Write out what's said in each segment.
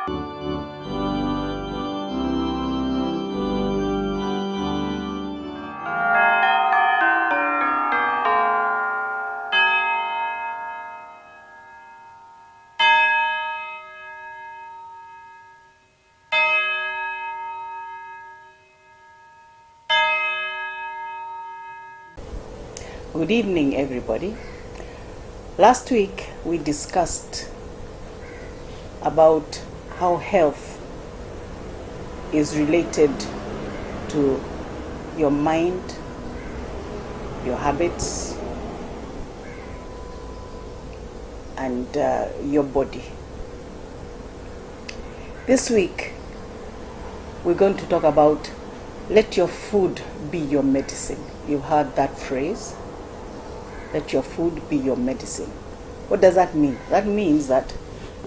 Good evening, everybody. Last week we discussed about how health is related to your mind, your habits, and your body. This week we're going to talk about let your food be your medicine. You heard that phrase? Let your food be your medicine. What does that mean? That means that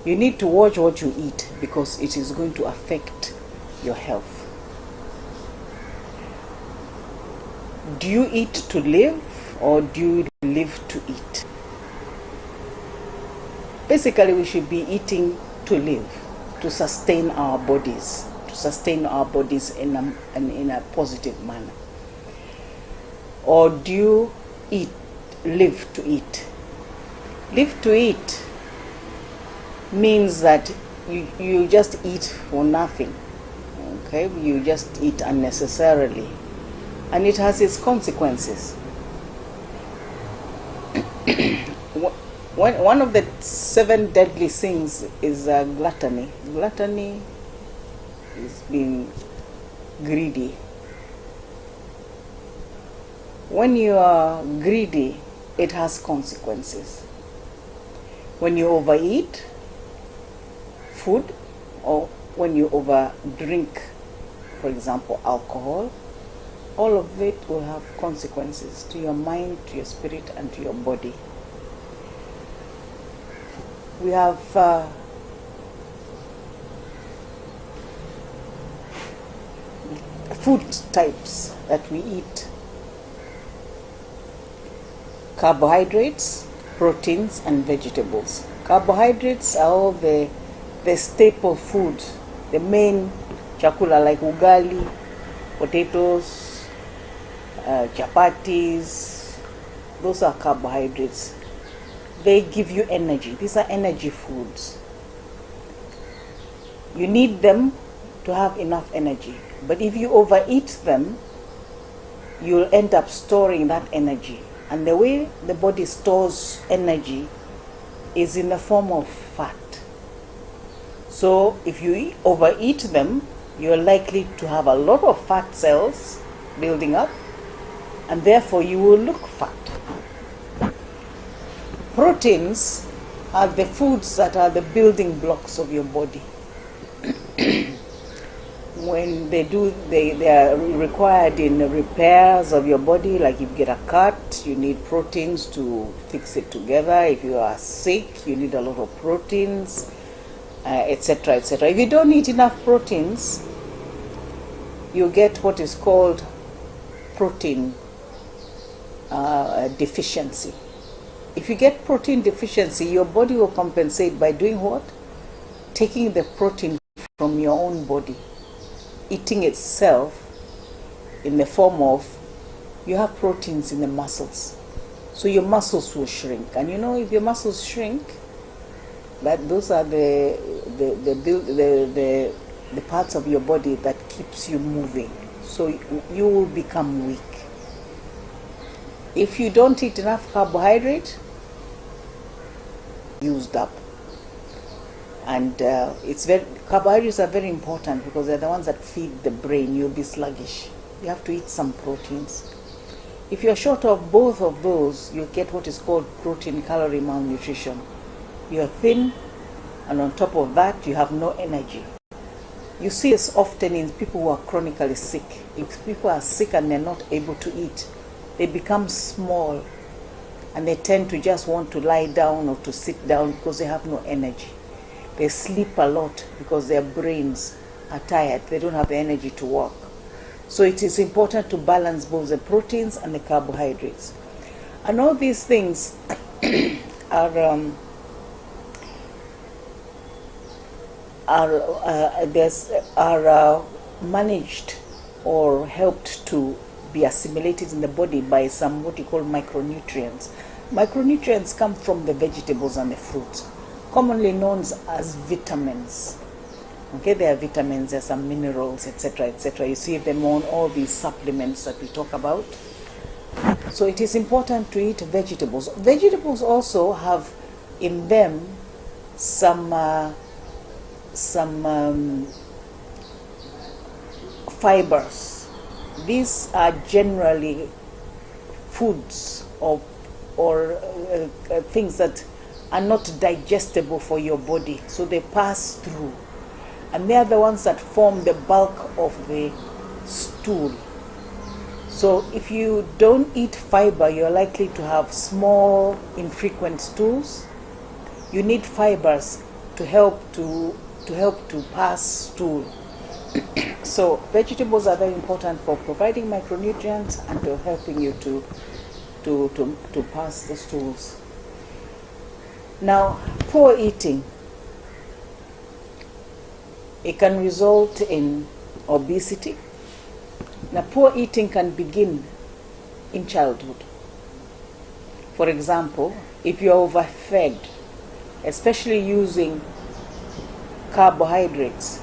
you need to watch what you eat because it is going to affect your health. Do you eat to live or do you live to eat? Basically, we should be eating to live, to sustain our bodies, in a positive manner. Or do you live to eat? Live to eat means that you just eat for nothing. Okay? You just eat unnecessarily. And it has its consequences. One of the 7 deadly sins is gluttony. Gluttony is being greedy. When you are greedy, it has consequences. When you overeat food, or when you overdrink, for example, alcohol, all of it will have consequences to your mind, to your spirit, and to your body. We have food types that we eat. Carbohydrates, proteins, and vegetables. Carbohydrates are all the staple foods, the main chakula like ugali, potatoes, chapatis. Those are carbohydrates. They give you energy. These are energy foods. You need them to have enough energy. But if you overeat them, you'll end up storing that energy. And the way the body stores energy is in the form of fat. So if you overeat them, you're likely to have a lot of fat cells building up, and therefore you will look fat. Proteins are the foods that are the building blocks of your body. When they are required in repairs of your body, like if you get a cut, you need proteins to fix it together. If you are sick, you need a lot of proteins, etc., etc. If you don't eat enough proteins, you get what is called protein deficiency. If you get protein deficiency, your body will compensate by doing what? Taking the protein from your own body, eating itself in the form of, you have proteins in the muscles. So your muscles will shrink. And you know, if your muscles shrink, those are the parts of your body that keeps you moving. So you will become weak. If you don't eat enough carbohydrate, used up. And carbohydrates are very important because they're the ones that feed the brain. You'll be sluggish. You have to eat some proteins. If you're short of both of those, you'll get what is called protein-calorie malnutrition. You're thin, and on top of that, you have no energy. You see this often in people who are chronically sick. If people are sick and they're not able to eat, they become small, and they tend to just want to lie down or to sit down because they have no energy. They sleep a lot because their brains are tired. They don't have the energy to work. So it is important to balance both the proteins and the carbohydrates. And all these things are are managed or helped to be assimilated in the body by some what you call micronutrients. Micronutrients come from the vegetables and the fruits, commonly known as vitamins. Okay, there are vitamins, there are some minerals, etc., etc. You see them on all these supplements that we talk about. So it is important to eat vegetables. Vegetables also have in them some fibers. These are generally foods or things that are not digestible for your body, so they pass through, and they are the ones that form the bulk of the stool. So if you don't eat fiber, you're likely to have small, infrequent stools. You need fibers to help to pass stool. So vegetables are very important for providing micronutrients and to helping you to pass the stools. Now, poor eating, it can result in obesity. Now, poor eating can begin in childhood. For example, if you're overfed, especially using carbohydrates,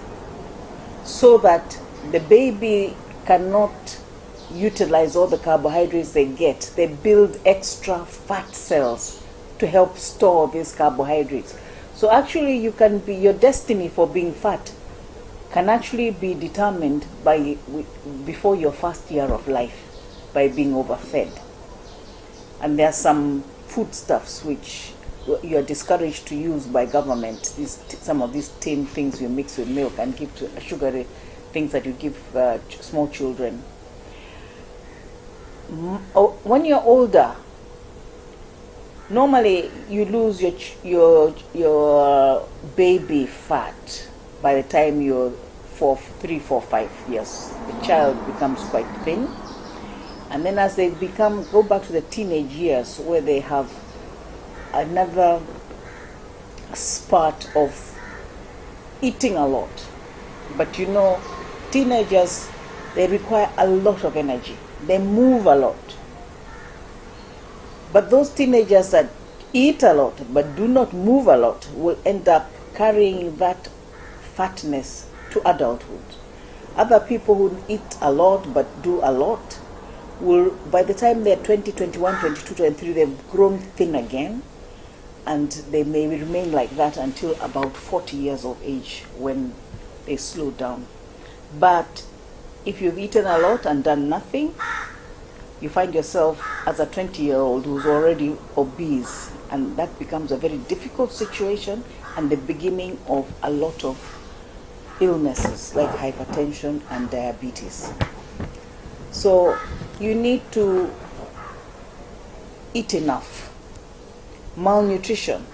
so that the baby cannot utilize all the carbohydrates they get, they build extra fat cells to help store these carbohydrates. So actually your destiny for being fat can actually be determined before your first year of life by being overfed. And there are some foodstuffs which you're discouraged to use by government. Some of these tin things you mix with milk and give to sugary things that you give small children. When you're older, normally you lose your baby fat by the time you're 3, 4, 5 years. The child becomes quite thin, and then as they go back to the teenage years, where they have another spurt of eating a lot. But you know, teenagers, they require a lot of energy. They move a lot. But those teenagers that eat a lot but do not move a lot will end up carrying that fatness to adulthood. Other people who eat a lot but do a lot will, by the time they're 20, 21, 22, 23, they've grown thin again, and they may remain like that until about 40 years of age when they slow down. But if you've eaten a lot and done nothing, you find yourself as a 20-year-old who's already obese, and that becomes a very difficult situation and the beginning of a lot of illnesses like hypertension and diabetes. So you need to eat enough. Malnutrition.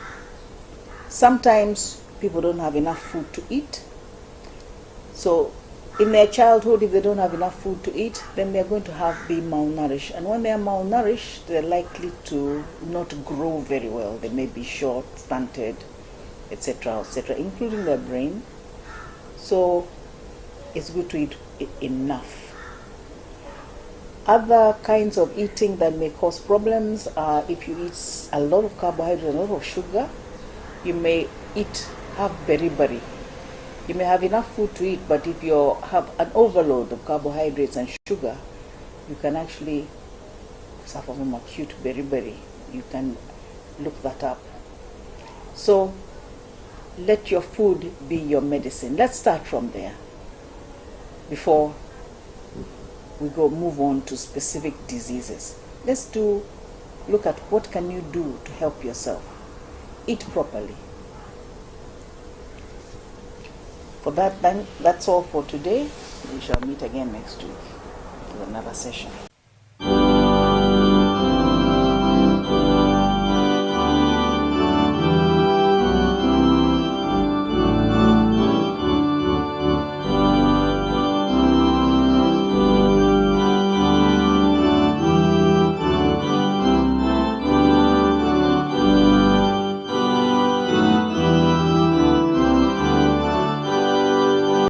Sometimes people don't have enough food to eat. So in their childhood, if they don't have enough food to eat, then they're going to be malnourished. And when they're malnourished, they're likely to not grow very well. They may be short, stunted, etc., including their brain. So it's good to eat enough. Other kinds of eating that may cause problems are if you eat a lot of carbohydrate, a lot of sugar. You may have beriberi. You may have enough food to eat, but if you have an overload of carbohydrates and sugar, you can actually suffer from acute beriberi. You can look that up. So let your food be your medicine. Let's start from there before we move on to specific diseases. Let's look at what can you do to help yourself. Eat properly. For that, then, that's all for today. We shall meet again next week with another session.